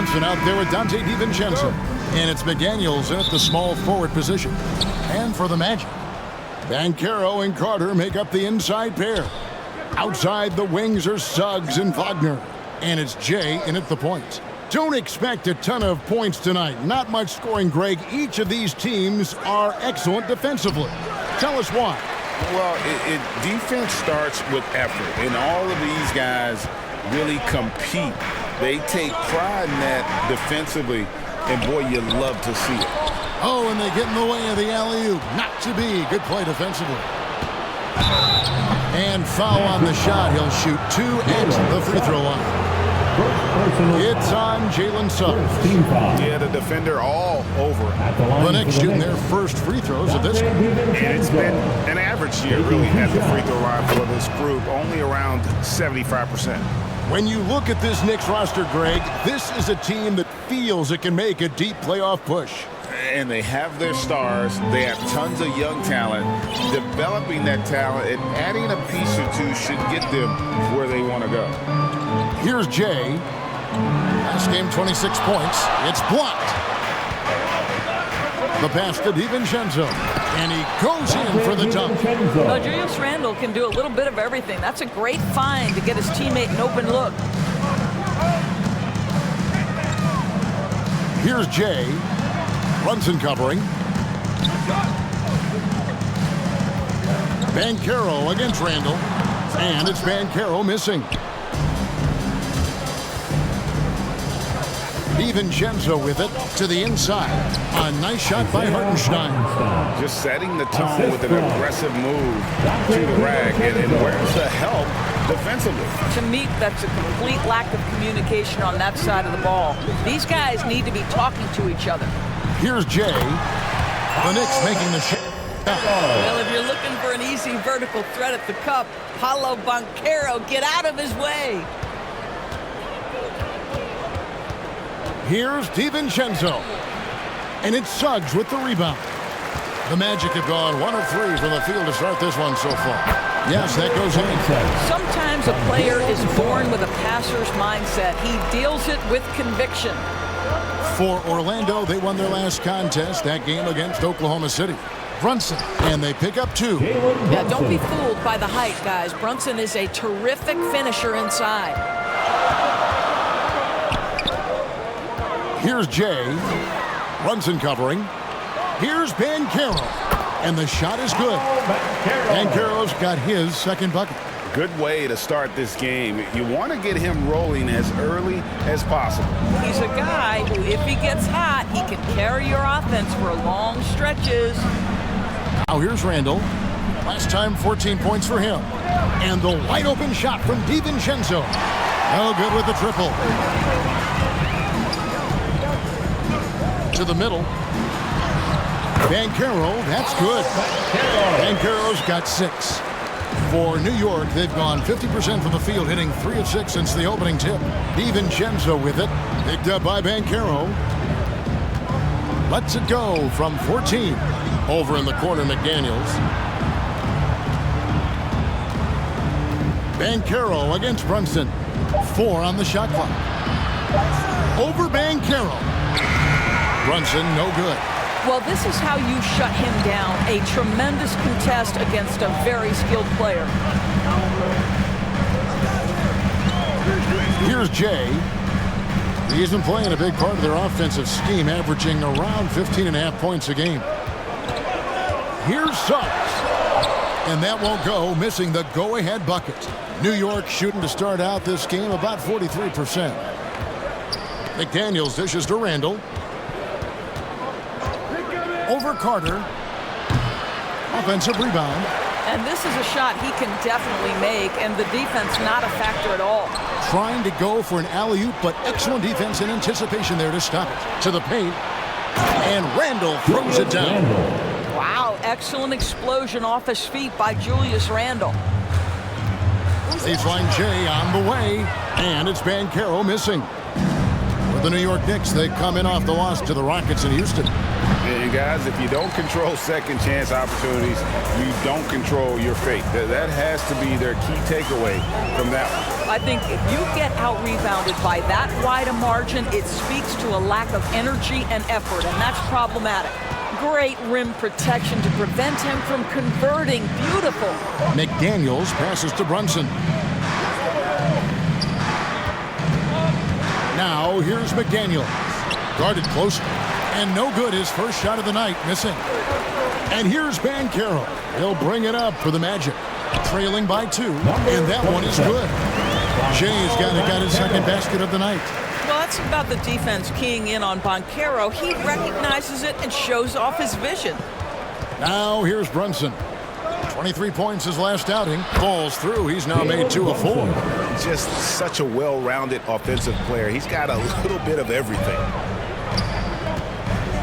Brunson out there with Dante DiVincenzo. And it's McDaniels in at the small forward position. And for the Magic, Banchero and Carter make up the inside pair. Outside the wings are Suggs and Wagner. And it's Jay in at the point. Don't expect a ton of points tonight. Not much scoring, Greg. Each of these teams are excellent defensively. Tell us why. Well, defense starts with effort, and all of these guys really compete. They take pride in that defensively, and boy, you love to see it. Oh, and they get in the way of the alley-oop. Not to be. Good play defensively. And foul on the shot. He'll shoot 2 at the free throw line. It's on Jalen Suggs. Yeah, the defender all over it. The Knicks shooting their first free throws of this game. And it's been an average year, really, at the free throw line for this group, only around 75%. When you look at this Knicks roster, Greg, this is a team that feels it can make a deep playoff push. And they have their stars. They have tons of young talent. Developing that talent and adding a piece or two should get them where they want to go. Here's Jay. Last game, 26 points. It's blocked. The pass to DiVincenzo. And he goes in for the dunk. Well, Julius Randle can do a little bit of everything. That's a great find to get his teammate an open look. Here's Jay. Brunson covering. Banchero against Randle. And it's Banchero missing. DiVincenzo with it to the inside. A nice shot by Hartenstein. Just setting the tone with an aggressive move to the rack. And where's the help defensively? To me, that's a complete lack of communication on that side of the ball. These guys need to be talking to each other. Here's Jay. The Knicks making the shot. Well, if you're looking for an easy vertical threat at the cup, Paolo Banchero, get out of his way. Here's DiVincenzo. And it's Suggs with the rebound. The Magic have gone 1 of 3 from the field to start this one so far. Yes, that goes in. Sometimes a player is born with a passer's mindset. He deals it with conviction. For Orlando, they won their last contest, that game against Oklahoma City. Brunson, and they pick up 2. Yeah, don't be fooled by the height, guys. Brunson is a terrific finisher inside. Here's Jay. Brunson covering. Here's Banchero. And the shot is good. Banchero's got his second bucket. Good way to start this game. You want to get him rolling as early as possible. He's a guy who, if he gets hot, he can carry your offense for long stretches. Now here's Randle. Last time, 14 points for him. And the wide open shot from DiVincenzo. No good with the triple. To the middle. Banchero, that's good. Banchero's got 6. For New York, they've gone 50% from the field, hitting 3 of 6 since the opening tip. DiVincenzo with it. Picked up by Banchero. Lets it go from 14. Over in the corner, McDaniels. Banchero against Brunson. 4 on the shot clock. Over Banchero. Brunson, no good. Well, this is how you shut him down. A tremendous contest against a very skilled player. Here's Jay. He's been playing a big part of their offensive scheme, averaging around 15.5 points a game. Here's Suggs. And that won't go, missing the go-ahead bucket. New York shooting to start out this game about 43%. McDaniels dishes to Randle. Over Carter. Offensive rebound. And this is a shot he can definitely make, and the defense not a factor at all. Trying to go for an alley-oop, but excellent defense and anticipation there to stop it. To the paint. And Randle throws it down. Wow, excellent explosion off his feet by Julius Randle. Baseline Jay on the way. And it's Banchero missing. For the New York Knicks, they come in off the loss to the Rockets in Houston. And guys, if you don't control second chance opportunities, you don't control your fate. That has to be their key takeaway from that one. I think if you get out-rebounded by that wide a margin, it speaks to a lack of energy and effort, and that's problematic. Great rim protection to prevent him from converting. Beautiful. McDaniels passes to Brunson. Now here's McDaniels. Guarded closely. And no good, his first shot of the night, missing. And here's Banchero. He'll bring it up for the Magic. Trailing by 2, and that one is good. Jay's got his second basket of the night. Well, that's about the defense keying in on Banchero. He recognizes it and shows off his vision. Now here's Brunson. 23 points his last outing. Falls through. He's now made 2 of 4. Just such a well-rounded offensive player. He's got a little bit of everything.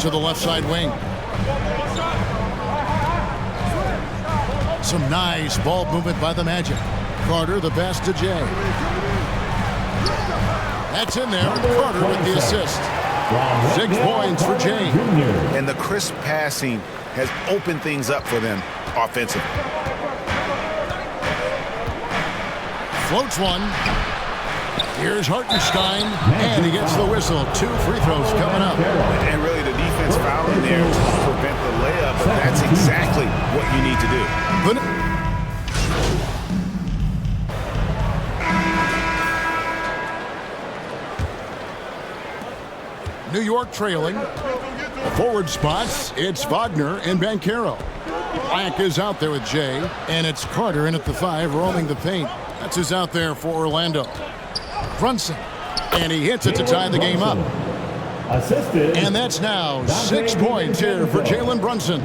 To the left side wing. Some nice ball movement by the Magic. Carter the pass to Jay. That's in there. Carter with the assist. 6 points for Jay. And the crisp passing has opened things up for them offensively. Floats one. Here's Hartenstein, and he gets the whistle. 2 free throws coming up. And really the defense fouling there to prevent the layup, but that's exactly what you need to do. New York trailing. Forward spots, it's Wagner and Banchero. Black is out there with Jay, and it's Carter in at the 5, roaming the paint. That's who's out there for Orlando. Brunson, and he hits it to tie the game up. Assisted. And that's now 6 points here for Jalen Brunson.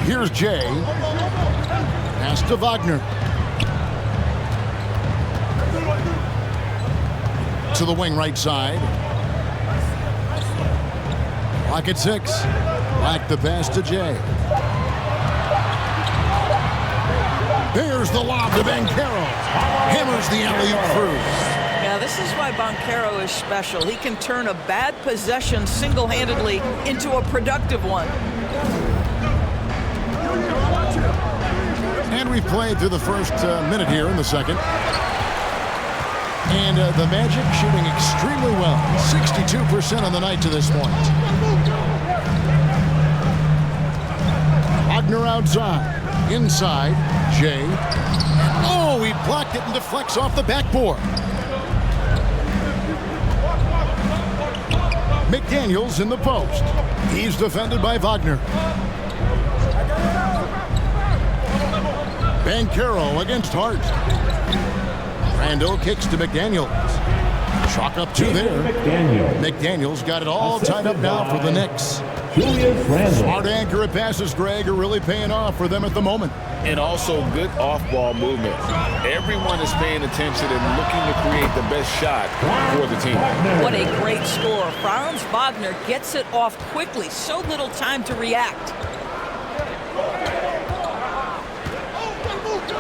Here's Jay. Pass to Wagner. To the wing right side. Lock at 6. Back the pass to Jay. There's the lob to Banchero. Hammers the alley-oop through. Yeah, this is why Banchero is special. He can turn a bad possession single-handedly into a productive one. And we've played through the first minute here in the second. And the Magic shooting extremely well. 62% on the night to this point. Wagner outside. Inside, Jay. Oh, he blocked it and deflects off the backboard. McDaniels in the post. He's defended by Wagner. Banchero against Hart. Randall kicks to McDaniels. Chalk up 2 there. McDaniels got it all tied up now for the Knicks. Smart accurate passes, Greg, are really paying off for them at the moment. And also good off-ball movement. Everyone is paying attention and looking to create the best shot for the team. What a great score. Franz Wagner gets it off quickly. So little time to react.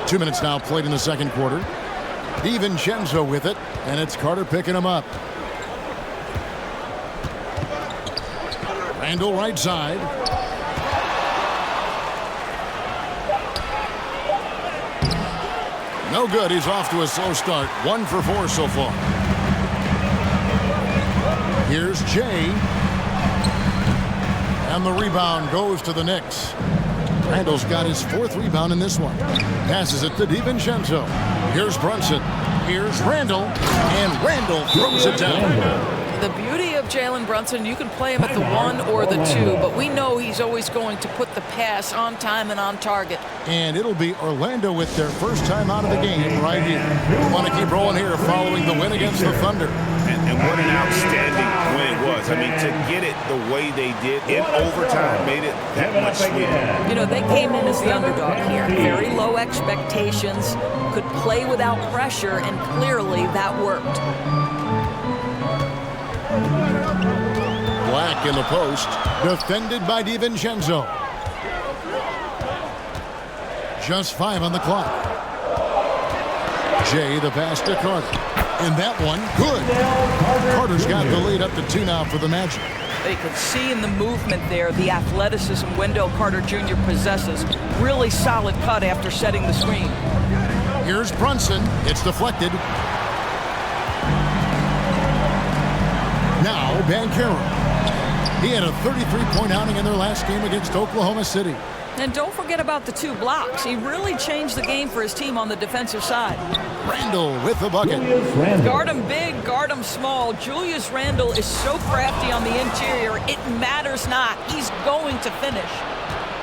2 minutes now played in the second quarter. DiVincenzo with it, and it's Carter picking him up. Randall right side. No good. He's off to a slow start. 1 for 4 so far. Here's Jay. And the rebound goes to the Knicks. Randall's got his 4th rebound in this one. Passes it to DiVincenzo. Here's Brunson. Here's Randall. And Randall throws it down. The beauty of Jalen Brunson, you can play him at the 1 or the 2, but we know he's always going to put the pass on time and on target. And it'll be Orlando with their first time out of the game right here. We want to keep rolling here following the win against the Thunder. And what an outstanding win it was. I mean, to get it the way they did in overtime made it that much sweeter. You know, they came in as the underdog here. Very low expectations, could play without pressure, and clearly that worked. Black in the post, defended by DiVincenzo. Just 5 on the clock. Jay, the pass to Carter. And that one, good. Carter's got the lead up to 2 now for the Magic. They could see in the movement there the athleticism Wendell Carter Jr. possesses. Really solid cut after setting the screen. Here's Brunson. It's deflected. Now, Banchero. He had a 33-point outing in their last game against Oklahoma City. And don't forget about the 2 blocks. He really changed the game for his team on the defensive side. Randle with the bucket. Guard him big, guard him small. Julius Randle is so crafty on the interior, it matters not. He's going to finish.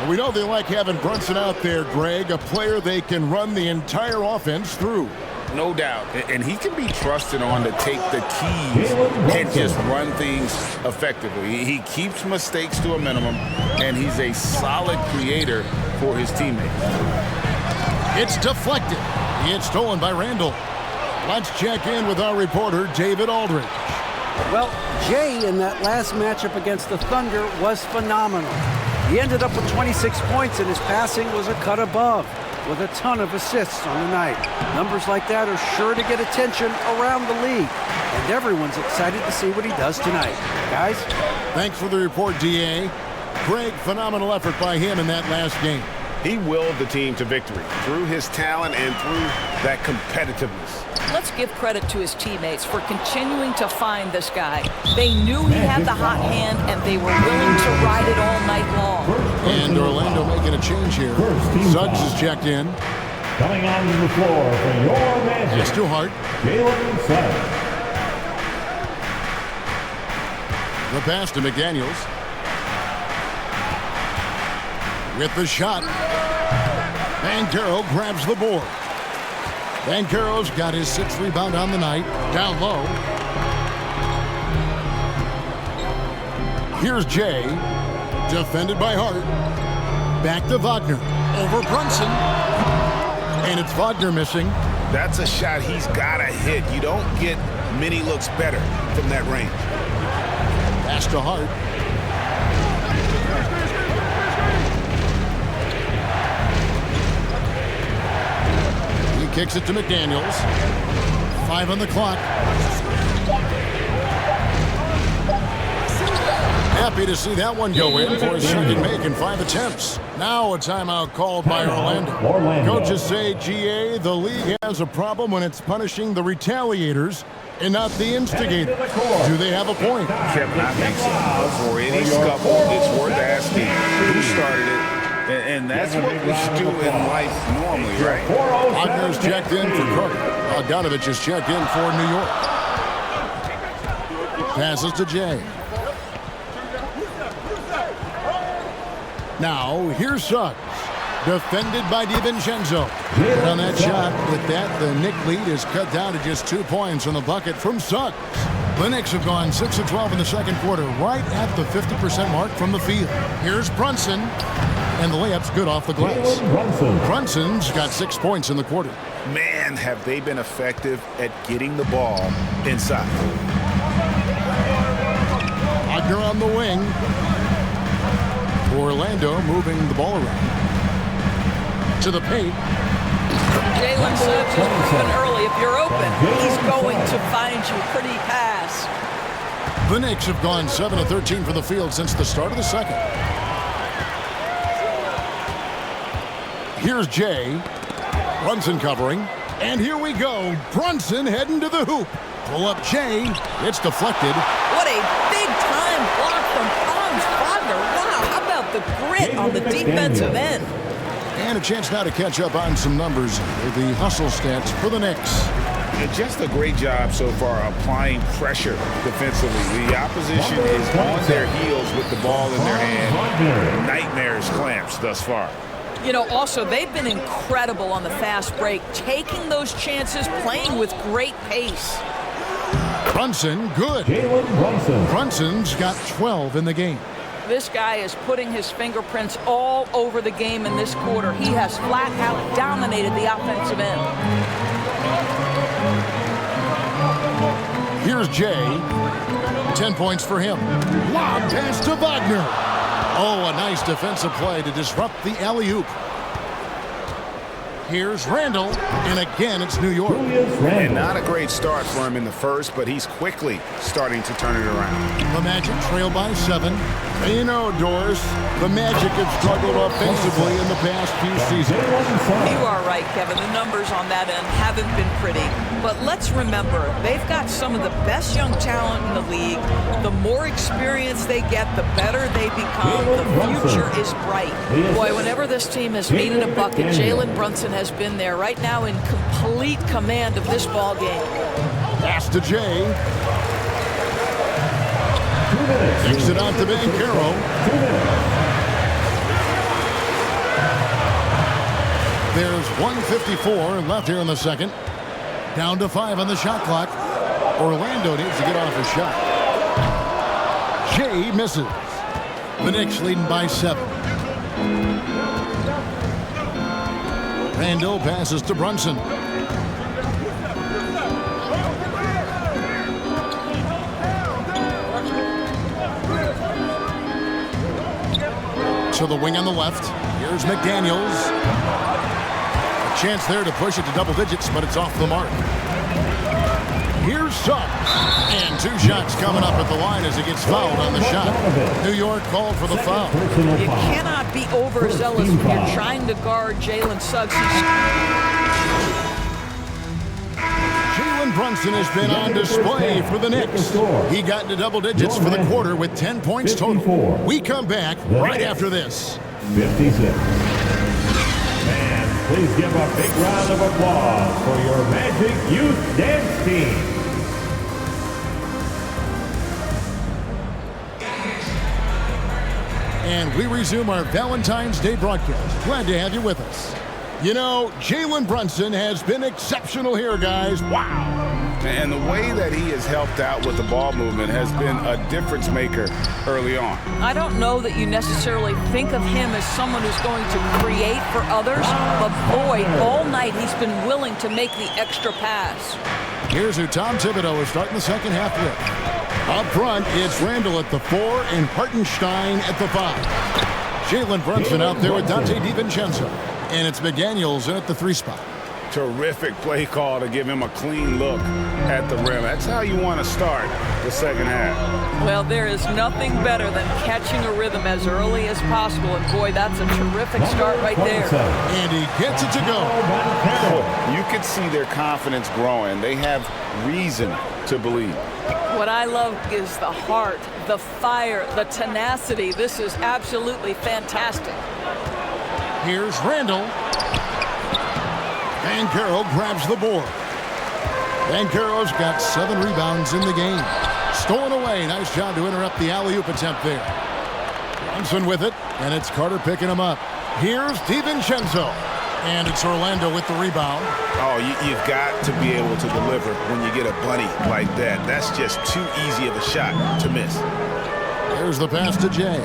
Well, we know they like having Brunson out there, Greg, a player they can run the entire offense through. No doubt. And he can be trusted on to take the keys and just run things effectively. He keeps mistakes to a minimum, and he's a solid creator for his teammates. It's deflected. It's stolen by Randle. Let's check in with our reporter, David Aldridge. Well, Jay in that last matchup against the Thunder was phenomenal. He ended up with 26 points, and his passing was a cut above, with a ton of assists on the night. Numbers like that are sure to get attention around the league, and everyone's excited to see what he does tonight. Guys? Thanks for the report, D.A. Greg, phenomenal effort by him in that last game. He willed the team to victory through his talent and through that competitiveness. Let's give credit to his teammates for continuing to find this guy. They knew he had the hot hand, and they were willing to ride it all night long. And Orlando making a change here. Suggs is checked in. Coming onto the floor for your Magic. It's too hard. Jalen Suggs. The pass to McDaniels. With the shot. Banchero grabs the board. Banchero's got his 6th rebound on the night. Down low. Here's Jay. Defended by Hart. Back to Wagner. Over Brunson. And it's Wagner missing. That's a shot he's got to hit. You don't get many looks better from that range. Pass to Hart. He kicks it to McDaniels. 5 on the clock. Happy to see that one go in for his second make in 5 attempts. Now a timeout called by Orlando. Coaches say, GA, the league has a problem when it's punishing the retaliators and not the instigator. Do they have a point? Kevin, I think so. For any scuffle, it's worth asking who started it. And that's what we should do in life normally, right? Wagner's checked in for Carter. Bogdanovich is checked in for New York. Passes to Jay. Now, here's Suggs. Defended by DiVincenzo. And on that shot, with that, the Knicks lead is cut down to just 2 points on the bucket from Suggs. The Knicks have gone 6 of 12 in the second quarter, right at the 50% mark from the field. Here's Brunson. And the layup's good off the glass. Brunson's got 6 points in the quarter. Man, have they been effective at getting the ball inside. Wagner on the wing. Orlando moving the ball around. To the paint. Jalen Suggs has proven early. If you're open, he's going to find you. Pretty pass. The Knicks have gone 7 of 13 from the field since the start of the second. Here's Jay. Brunson covering. And here we go. Brunson heading to the hoop. Pull up Jay. It's deflected. What a big-time block from Franz Wagner. Wow, how about the grit on the defensive end? And a chance now to catch up on some numbers with the hustle stats for the Knicks. And just a great job so far applying pressure defensively. The opposition is on their heels with the ball in their hand. Nightmares clamps thus far. You know, also, they've been incredible on the fast break, taking those chances, playing with great pace. Brunson, good. Brunson's got 12 in the game. This guy is putting his fingerprints all over the game in this quarter. He has flat out dominated the offensive end. Here's Jay. 10 points for him. Lob pass to Wagner. Oh, a nice defensive play to disrupt the alley-oop. Here's Randall, and again it's New York. And not a great start for him in the first, but he's quickly starting to turn it around. The Magic trail by 7. You know, Doris, the Magic have struggled offensively in the past few seasons. You are right, Kevin. The numbers on that end haven't been pretty. But let's remember, they've got some of the best young talent in the league. The more experience they get, the better they become. The future is bright. Boy, whenever this team has needed a bucket, Jalen Brunson has been there right now in complete command of this ball game. Pass to Jay. Takes it out to Banchero. There's 1:54 left here in the second. Down to 5 on the shot clock. Orlando needs to get off a shot. Jay misses. The Knicks leading by 7. Randall passes to Brunson. To the wing on the left. Here's McDaniels. A chance there to push it to double digits, but it's off the mark. Here's Suggs. And 2 shots coming up at the line as he gets fouled on the shot. New York called for the foul. You cannot be overzealous when you're trying to guard Jalen Suggs. Jalen Brunson has been on display for the Knicks. He got into double digits for the quarter with 10 points total. We come back right after this. 56. And please give a big round of applause for your Magic Youth Dance Team. And we resume our Valentine's Day broadcast. Glad to have you with us. You know, Jalen Brunson has been exceptional here, guys. Wow. And the way that he has helped out with the ball movement has been a difference maker early on. I don't know that you necessarily think of him as someone who's going to create for others, but boy, all night he's been willing to make the extra pass. Here's who Tom Thibodeau is starting the second half with. Up front, it's Randall at the 4 and Hartenstein at the 5. Jalen Brunson out there with Dante DiVincenzo. And it's McDaniels in at the 3 spot. Terrific play call to give him a clean look at the rim. That's how you want to start the second half. Well, there is nothing better than catching a rhythm as early as possible. And boy, that's a terrific start right there. And he gets it to go. You can see their confidence growing. They have reason to believe. What I love is the heart, the fire, the tenacity. This is absolutely fantastic. Here's Randall. Banchero grabs the board. Banchero's got 7 rebounds in the game. Stolen away. Nice job to interrupt the alley-oop attempt there. Brunson with it, and it's Carter picking him up. Here's DiVincenzo. And it's Orlando with the rebound. Oh, you've got to be able to deliver when you get a bunny like that. That's just too easy of a shot to miss. Here's the pass to Jay.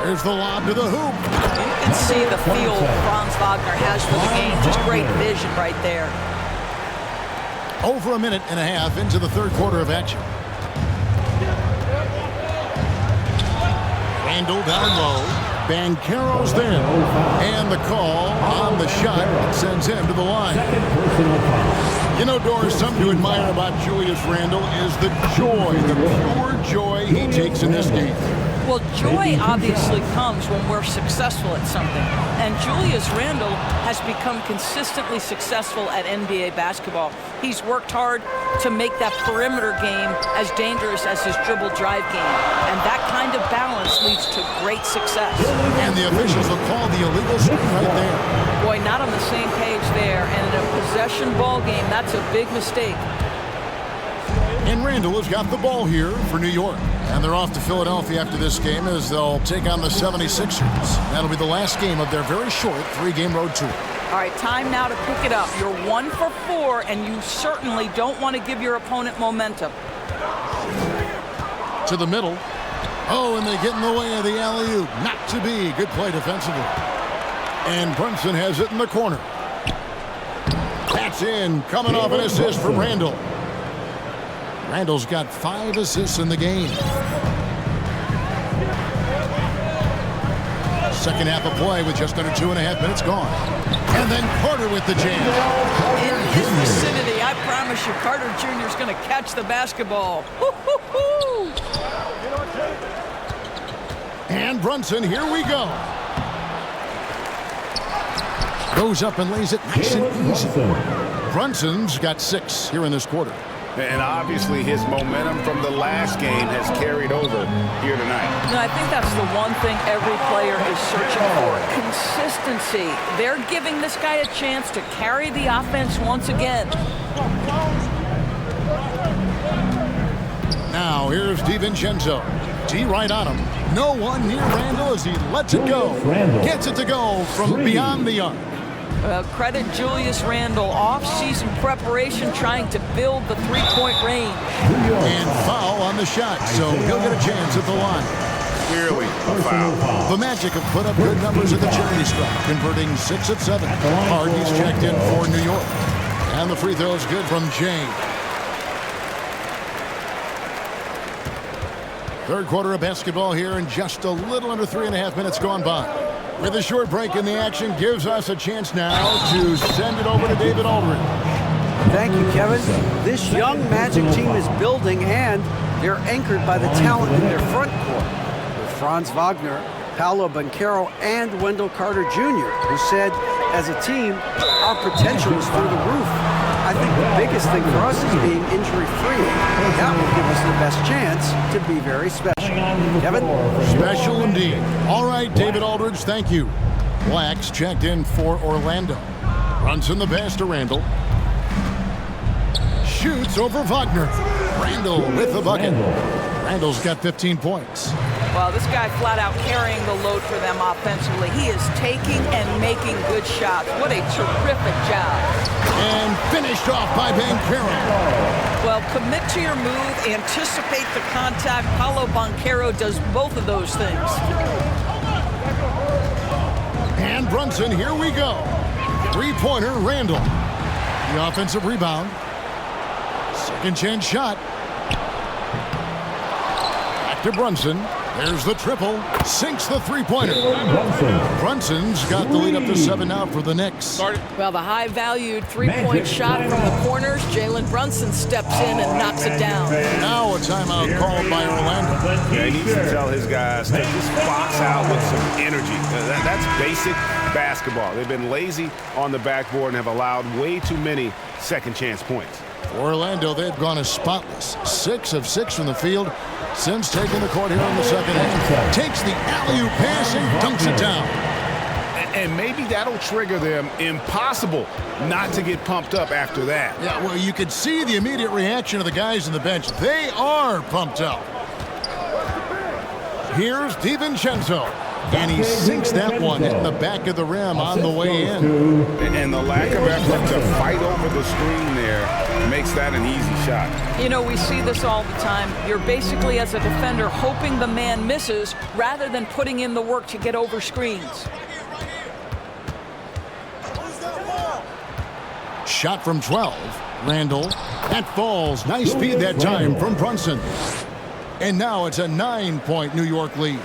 Here's the lob to the hoop. You can see the feel Franz Wagner has for the game. Just great vision right there. Over a minute and a half into the third quarter of action. Randall down low. Banchero's there. And the call on the shot sends him to the line. You know, Doris, something to admire about Julius Randall is the joy, the pure joy he takes in this game. Well, joy obviously comes when we're successful at something. And Julius Randle has become consistently successful at NBA basketball. He's worked hard to make that perimeter game as dangerous as his dribble drive game. And that kind of balance leads to great success. And the officials will call the illegal screen right there. Boy, not on the same page there. And in a possession ball game, that's a big mistake. And Randall has got the ball here for New York. And they're off to Philadelphia after this game as they'll take on the 76ers. That'll be the last game of their very short 3-game road tour. All right, time now to pick it up. You're 1 for 4, and you certainly don't want to give your opponent momentum. To the middle. Oh, and they get in the way of the alley-oop. Not to be. Good play defensively. And Brunson has it in the corner. That's in. Coming off an assist from Randall. Randall's got 5 assists in the game. Second half of play with just under 2.5 minutes gone. And then Carter with the jam. In his vicinity, I promise you, Carter Jr. is going to catch the basketball. Woo-hoo-hoo! And Brunson, here we go. Goes up and lays it nice and easy. Brunson's got 6 here in this quarter. And obviously his momentum from the last game has carried over here tonight. No, I think that's the one thing every player is searching for. Consistency. They're giving this guy a chance to carry the offense once again. Now here's DiVincenzo. D right on him. No one near Randall as he lets it go. Gets it to go from beyond the arc. Credit Julius Randle. Off-season preparation trying to build the three-point range. And foul on the shot, so he'll get a chance at the line. Clearly a foul. The Magic have put up good numbers at the charity stripe, converting 6 of 7. Hardy's checked in for New York. And the free throw is good from Jane. Third quarter of basketball here, and just a little under 3.5 minutes gone by. With a short break in the action, gives us a chance now to send it over to David Aldridge. Thank you, Kevin. This young Magic team is building, and they're anchored by the talent in their front court. With Franz Wagner, Paolo Banchero, and Wendell Carter Jr., who said, as a team, our potential is through the roof. I think the biggest thing for us is being injury-free. That will give us the best chance to be very special. Kevin? Special indeed. All right, David Aldridge, thank you. Blacks checked in for Orlando. Brunson the pass to Randall. Shoots over Wagner. Randall with the bucket. Randall's got 15 points. Well, this guy flat out carrying the load for them offensively. He is taking and making good shots. What a terrific job. And finished off by Banchero. Well, commit to your move, anticipate the contact. Paolo Banchero does both of those things. And Brunson, here we go. Three-pointer, Randall. The offensive rebound. Second chance shot. Back to Brunson. There's the triple. Sinks the three-pointer. Brunson's got the lead up to 7 now for the Knicks. Well, the high-valued three-point shot from the corners. Jalen Brunson steps in and knocks it down. Now a timeout called by Orlando. Yeah, he needs to tell his guys to just box out with some energy. That's basic basketball. They've been lazy on the backboard and have allowed way too many second-chance points. For Orlando, they've gone as spotless. 6 of 6 from the field since taking the court here in the second half. Takes the alley-oop pass and dunks it down. And maybe that'll trigger them. Impossible not to get pumped up after that. Yeah, well, you could see the immediate reaction of the guys on the bench. They are pumped up. Here's DiVincenzo. And he sinks that one in the back of the rim on the way in. And the lack of effort to fight over the screen there makes that an easy shot. You know, we see this all the time. You're basically, as a defender, hoping the man misses rather than putting in the work to get over screens. Shot from 12. Randall. That falls. Nice feed that time from Brunson. And now it's a 9-point New York lead.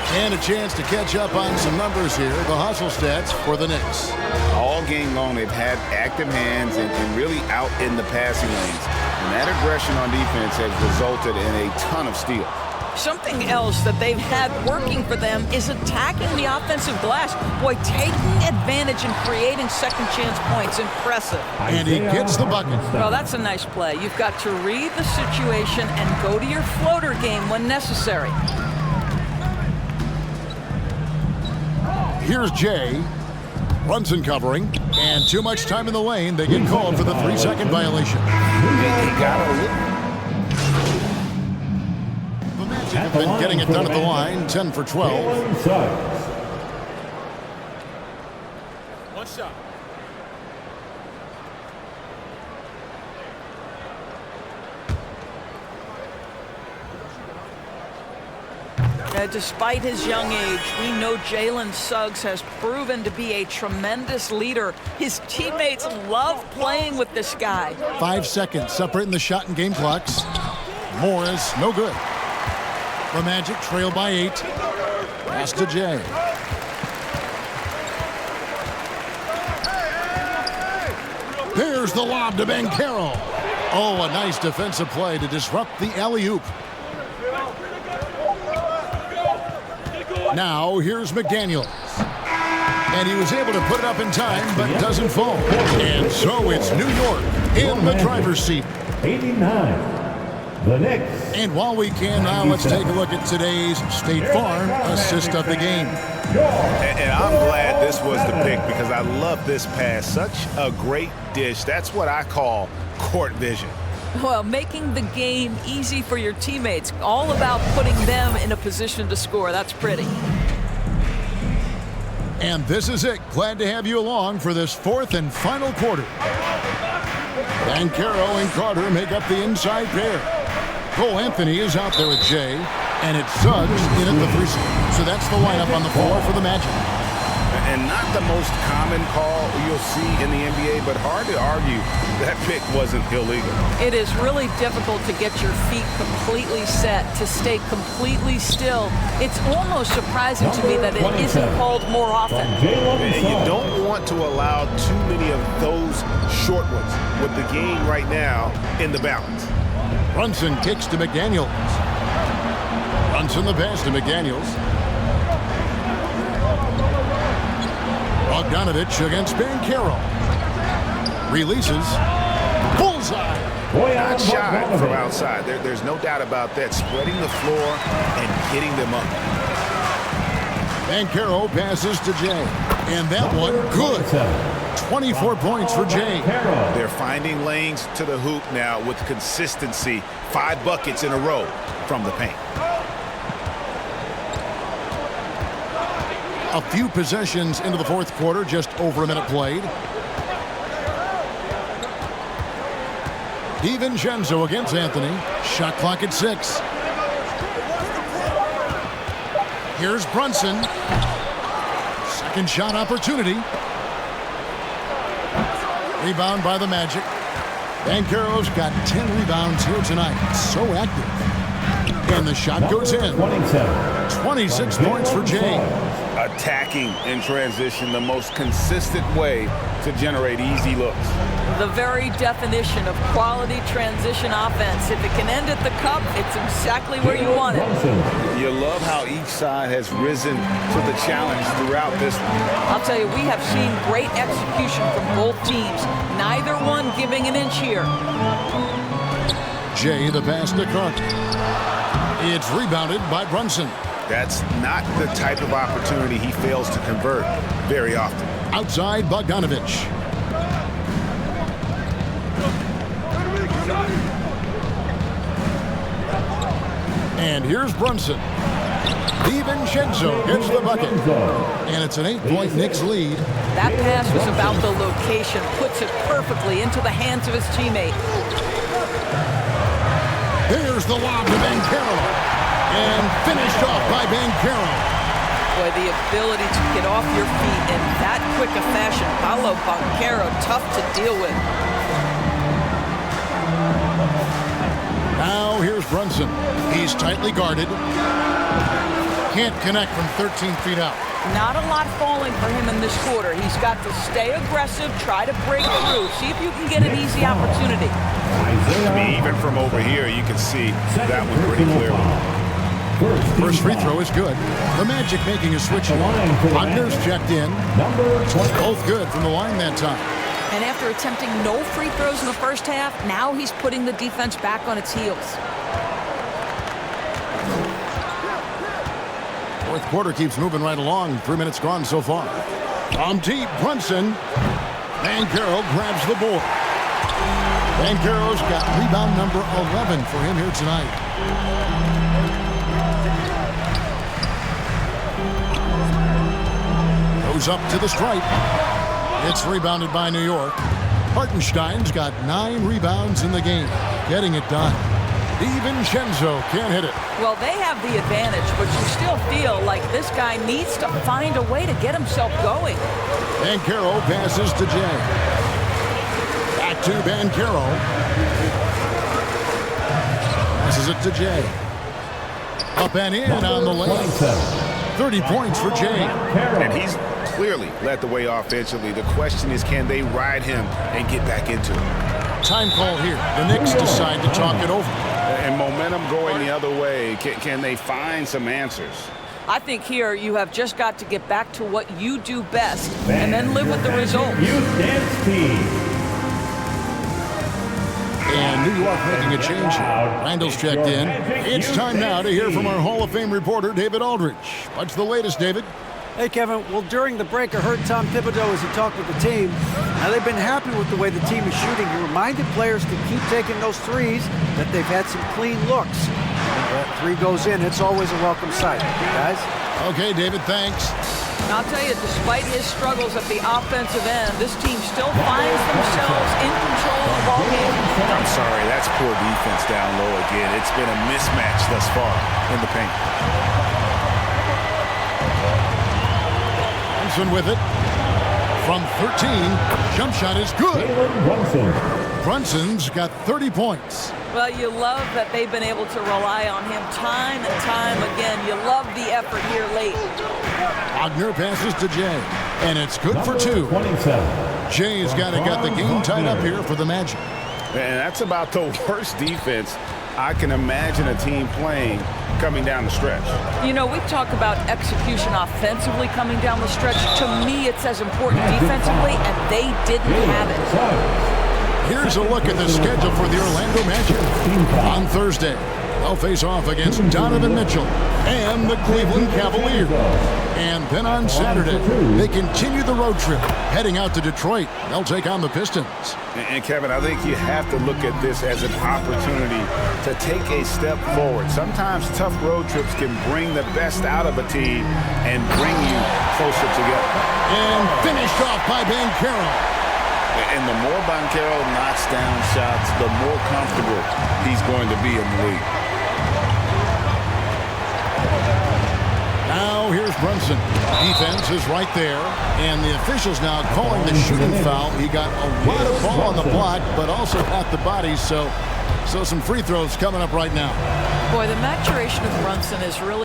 And a chance to catch up on some numbers here. The hustle stats for the Knicks. All game long, they've had active hands and really out in the passing lanes. And that aggression on defense has resulted in a ton of steals. Something else that they've had working for them is attacking the offensive glass. Boy, taking advantage and creating second chance points. Impressive. And he gets the bucket. Well, that's a nice play. You've got to read the situation and go to your floater game when necessary. Here's Jay. Brunson covering. And too much time in the lane. They get called for the 3-second violation. He got a little. The Magic have been getting it done at the line. 10 for 12. One shot. Despite his young age, we know Jalen Suggs has proven to be a tremendous leader. His teammates love playing with this guy. 5 seconds separating the shot and game clocks. Morris, no good. The Magic trail by 8. Pass to Jay. Here's the lob to Banchero. Oh, a nice defensive play to disrupt the alley-oop. Now, here's McDaniels. And he was able to put it up in time, but doesn't fall. And so it's New York in the driver's seat. 89. The Knicks. And while we can now, let's take a look at today's State Farm assist of the game. And I'm glad this was the pick because I love this pass. Such a great dish. That's what I call court vision. Well, making the game easy for your teammates. All about putting them in a position to score. That's pretty. And this is it. Glad to have you along for this fourth and final quarter. Banchero and Carter make up the inside pair. Cole Anthony is out there with Jay, and it's Suggs in at the 3 spot. So that's the lineup on the floor for the Magic. And not the most common call you'll see in the NBA, but hard to argue that pick wasn't illegal. It is really difficult to get your feet completely set, to stay completely still. It's almost surprising to me that it isn't called more often. And you don't want to allow too many of those short ones with the game right now in the balance. Brunson kicks to McDaniels. Brunson the pass to McDaniels. Bogdanovich against Banchero. Releases. Bullseye. Not shy from outside. There's no doubt about that. Spreading the floor and hitting them up. Banchero passes to Jay. And that one, good. 24 points for Jay. They're finding lanes to the hoop now with consistency. 5 buckets in a row from the paint. A few possessions into the fourth quarter, just over a minute played. DiVincenzo against Anthony. Shot clock at 6. Here's Brunson. Second shot opportunity. Rebound by the Magic. Banchero's got 10 rebounds here tonight. So active. And the shot goes in. 26 points for Jay. Attacking in transition, the most consistent way to generate easy looks. The very definition of quality transition offense. If it can end at the cup, it's exactly where you want it. You love how each side has risen to the challenge throughout this one. I'll tell you, we have seen great execution from both teams. Neither one giving an inch here. Jay, the pass to Carter. It's rebounded by Brunson. That's not the type of opportunity he fails to convert very often. Outside Bogdanovich. And here's Brunson. DiVincenzo gets the bucket. And it's an 8-point Knicks lead. That pass was about the location. Puts it perfectly into the hands of his teammate. There's the lob to Banchero. And finished off by Banchero. Boy, the ability to get off your feet in that quick a fashion. Paolo Banchero, tough to deal with. Now here's Brunson. He's tightly guarded. Can't connect from 13 feet out. Not a lot falling for him in this quarter. He's got to stay aggressive, try to break through. See if you can get an easy opportunity. I mean, even from over here, you can see that one pretty clearly. First free throw is good. The Magic making a switch. Wagner's checked in. Both good from the line that time. And after attempting no free throws in the first half, now he's putting the defense back on its heels. Fourth quarter keeps moving right along. 3 minutes gone so far. From deep, Brunson. Banchero grabs the board. Banchero's got rebound number 11 for him here tonight. Goes up to the stripe. It's rebounded by New York. Hartenstein's got 9 rebounds in the game. Getting it done. DiVincenzo can't hit it. Well, they have the advantage, but you still feel like this guy needs to find a way to get himself going. Banchero passes to Jay. Back to Banchero. Passes it to Jay. Up and in on the lane. 30 points for Jay. And he's clearly led the way offensively. The question is, can they ride him and get back into it? Time call here. The Knicks decide to talk it over. And momentum going the other way. Can they find some answers? I think here you have just got to get back to what you do best and then live with the results. Youth dance team. And New York making a change here. Randall's checked in. It's time now to hear from our Hall of Fame reporter, David Aldridge. What's the latest, David? Hey, Kevin. Well, during the break, I heard Tom Thibodeau as he talked with the team. Now, they've been happy with the way the team is shooting. He reminded players to keep taking those threes, that they've had some clean looks. When that three goes in, it's always a welcome sight. Guys? Okay, David, thanks. And I'll tell you, despite his struggles at the offensive end, this team still finds themselves in control of the ball game. I'm sorry, that's poor defense down low again. It's been a mismatch thus far in the paint. Brunson with it. From 13, jump shot is good. Brunson's got 30 points. Well, you love that they've been able to rely on him time and time again. You love the effort here late. Wagner passes to Jay, and it's good for two. Jay's got the game tied up here for the Magic. And that's about the worst defense I can imagine a team playing coming down the stretch. You know, we talk about execution offensively coming down the stretch. To me, it's as important defensively, and they didn't have it. Here's a look at the schedule for the Orlando Magic. On Thursday, they'll face off against Donovan Mitchell and the Cleveland Cavaliers. And then on Saturday, they continue the road trip, heading out to Detroit. They'll take on the Pistons. And Kevin, I think you have to look at this as an opportunity to take a step forward. Sometimes tough road trips can bring the best out of a team and bring you closer together. And finished off by Banchero. And the more Banchero knocks down shots, the more comfortable he's going to be in the league. Now here's Brunson. Defense is right there, and the officials now calling the shooting foul. He got a lot of ball on the block, but also got the body, so some free throws coming up right now. Boy, the maturation of Brunson is really...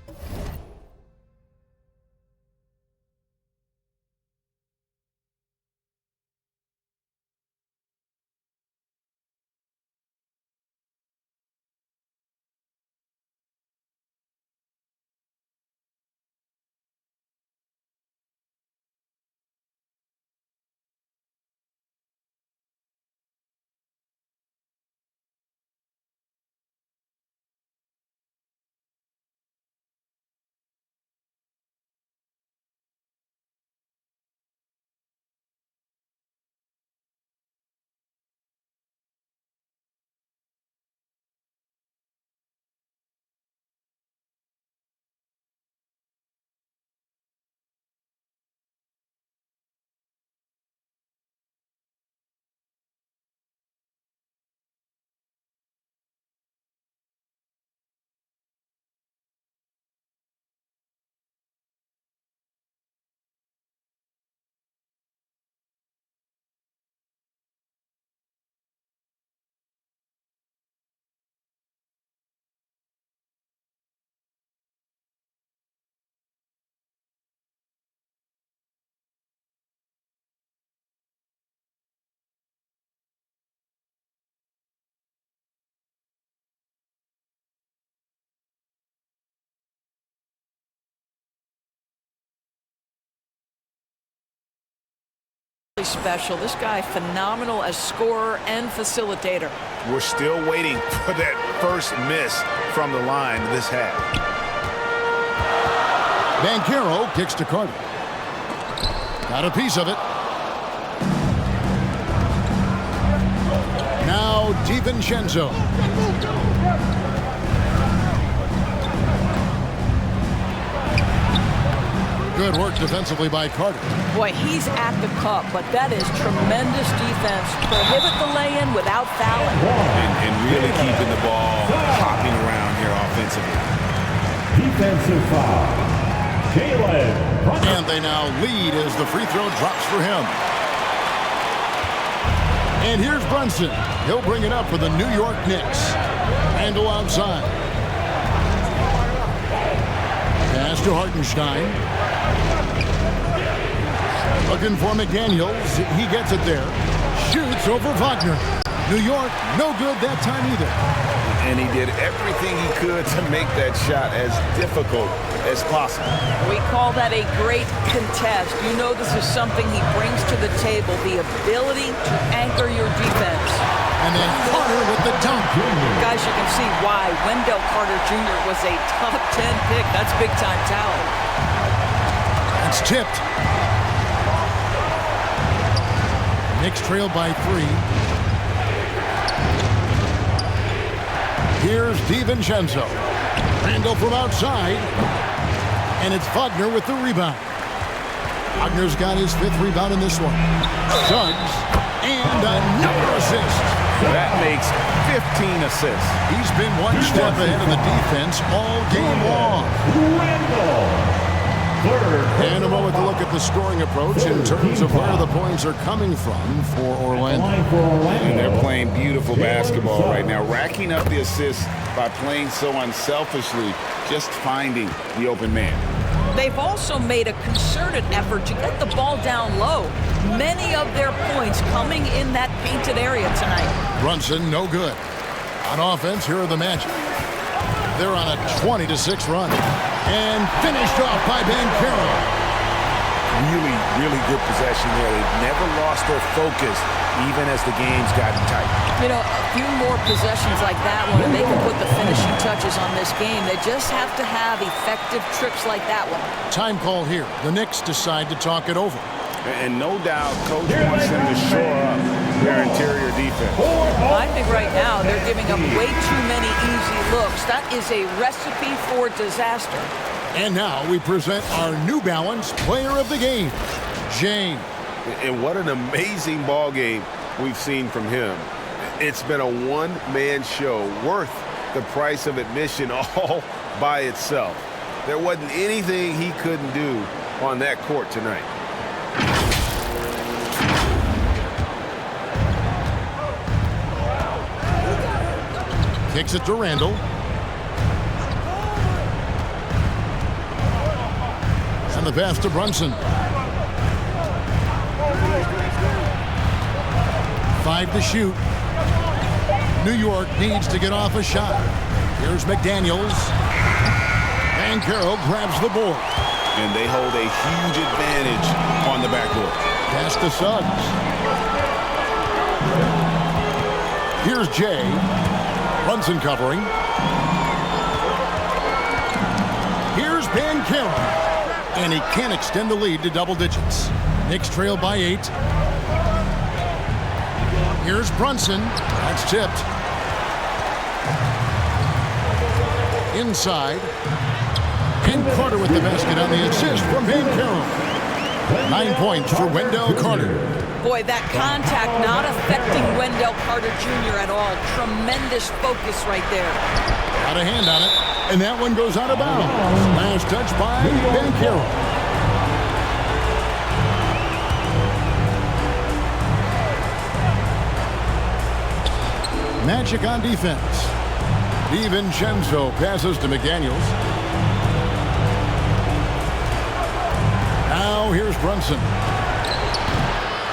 special. This guy, phenomenal as scorer and facilitator. We're still waiting for that first miss from the line this half. Banchero kicks to Carter. Got a piece of it. Now DiVincenzo. Good work defensively by Carter. Boy, he's at the cup, but that is tremendous defense. Prohibit the lay-in without fouling. And really keeping the ball hopping around here offensively. Defensive foul. Jalen. And they now lead as the free throw drops for him. And here's Brunson. He'll bring it up for the New York Knicks. Randall outside. Pass to Hartenstein. Looking for McDaniels. He gets it there. Shoots over Wagner. New York, no good that time either. And he did everything he could to make that shot as difficult as possible. We call that a great contest. You know this is something he brings to the table, the ability to anchor your defense. And then Carter with the dunk. Guys, you can see why Wendell Carter Jr. was a top 10 pick. That's big-time talent. It's tipped. Knicks trail by 3. Here's DiVincenzo. Randall from outside. And it's Wagner with the rebound. Wagner's got his 5th rebound in this one. Suggs. And another assist. That makes 15 assists. He's been one step ahead of the defense all game long. And a moment to look at the scoring approach in terms of where the points are coming from for Orlando. And they're playing beautiful basketball right now, racking up the assists by playing so unselfishly, just finding the open man. They've also made a concerted effort to get the ball down low. Many of their points coming in that painted area tonight. Brunson, no good. On offense, here are the Magic. They're on a 20-6 run. And finished off by Banchero. Really good possession there. They've never lost their focus, even as the game's gotten tight. You know, a few more possessions like that one, and they can put the finishing touches on this game. They just have to have effective trips like that one. Time call here. The Knicks decide to talk it over. And no doubt, Coach wants them to shore up their interior defense. I think right now they're giving up way too many easy looks. That is a recipe for disaster. And now we present our New Balance Player of the Game, James. And what an amazing ball game we've seen from him. It's been a one-man show worth the price of admission all by itself. There wasn't anything he couldn't do on that court tonight. Kicks it to Randall. And the pass to Brunson. 5 to shoot. New York needs to get off a shot. Here's McDaniels. Banchero grabs the board. And they hold a huge advantage on the backcourt. Pass to Suggs. Here's Jay. Brunson covering. Here's Banchero. And he can't extend the lead to double digits. Knicks trail by 8. Here's Brunson. That's tipped. Inside. And Carter with the basket on the assist from Banchero. 9 points for Wendell Carter. Boy, that contact not affecting Wendell Carter Jr. at all. Tremendous focus right there. Got a hand on it, and that one goes out of bounds. Last touch by Banchero. Magic on defense. DiVincenzo passes to McDaniels. Now here's Brunson.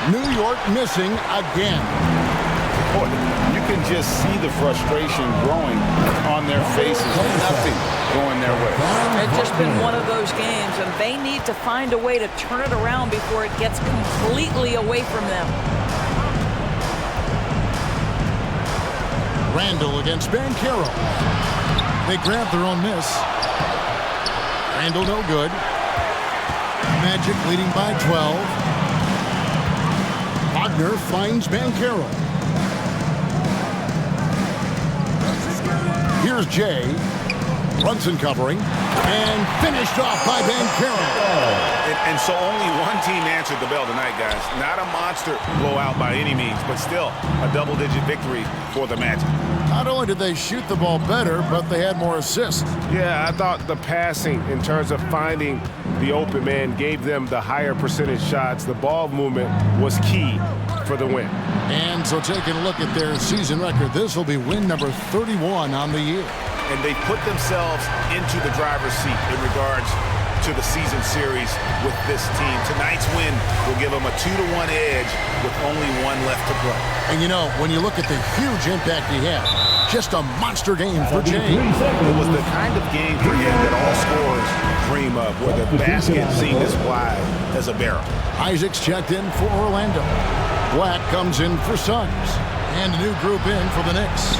New York missing again. Boy, you can just see the frustration growing on their faces. Nothing going their way. It's just been one of those games, and they need to find a way to turn it around before it gets completely away from them. Randall against Banchero. They grab their own miss. Randall no good. Magic leading by 12. Wagner finds Banchero. Here's Jay. Brunson covering. And finished off by Banchero. And so only one team answered the bell tonight, guys. Not a monster blowout by any means, but still a double-digit victory for the Magic. Not only did they shoot the ball better, but they had more assists. Yeah, I thought the passing in terms of finding the open man gave them the higher percentage shots. The ball movement was key for the win. And so taking a look at their season record, this will be win number 31 on the year. And they put themselves into the driver's seat in regards to the season series with this team. Tonight's win will give them a 2-1 edge with only one left to play. And you know, when you look at the huge impact he had, just a monster game for Jay. It was the kind of game for him that all scorers dream of, where the basket seemed as wide as a barrel. Isaac's checked in for Orlando. Black comes in for Suggs. And a new group in for the Knicks.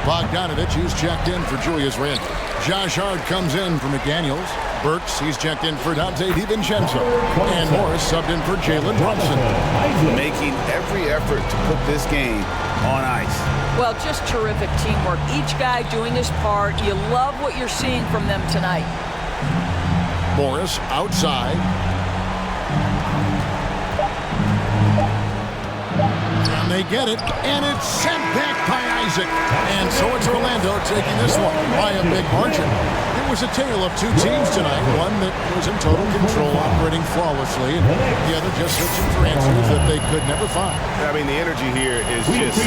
Bogdanovich, who's checked in for Julius Randle. Josh Hart comes in for McDaniels. Burks, he's checked in for Dante DiVincenzo. And Morris subbed in for Jalen Brunson. Making every effort to put this game on ice. Well, just terrific teamwork. Each guy doing his part. You love what you're seeing from them tonight. Morris outside. And they get it, and it's sent back by Isaac. And so it's Orlando taking this one by a big margin. It was a tale of two teams tonight, one that was in total control, operating flawlessly, and the other just searching for answers that they could never find. I mean, the energy here is just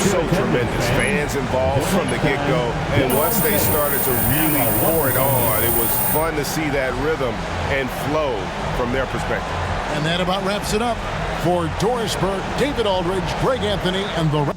so tremendous. Fans involved from the get-go, and once they started to really pour it on, it was fun to see that rhythm and flow from their perspective. And that about wraps it up. For Doris Burke, David Aldridge, Greg Anthony, and the